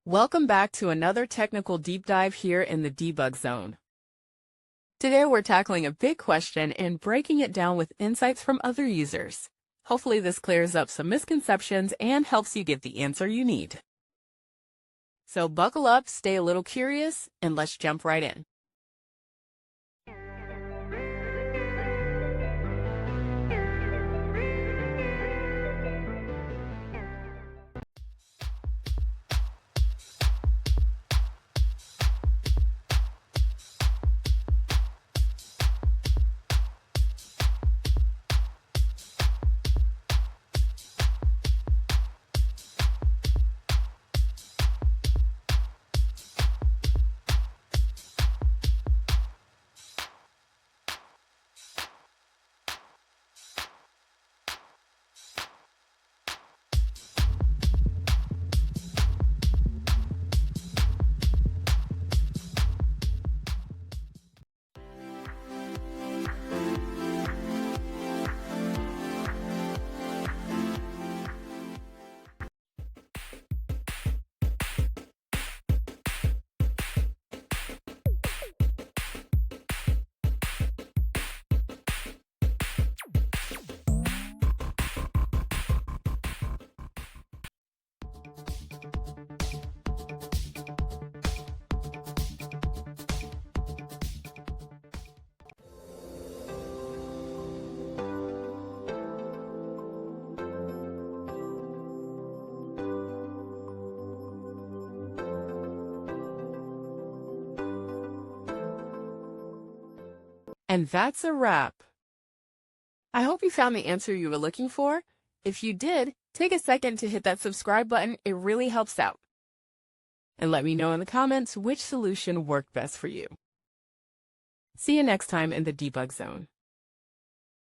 Welcome back to another technical deep dive here in the debug zone. Today we're tackling a big question and breaking it down with insights from other users. Hopefully this clears up some misconceptions and helps you get the answer you need. So buckle up, stay a little curious, and let's jump right in. And that's a wrap. I hope you found the answer you were looking for. If you did, take a second to hit that subscribe button. It really helps out. And let me know in the comments which solution worked best for you. See you next time in the debug zone.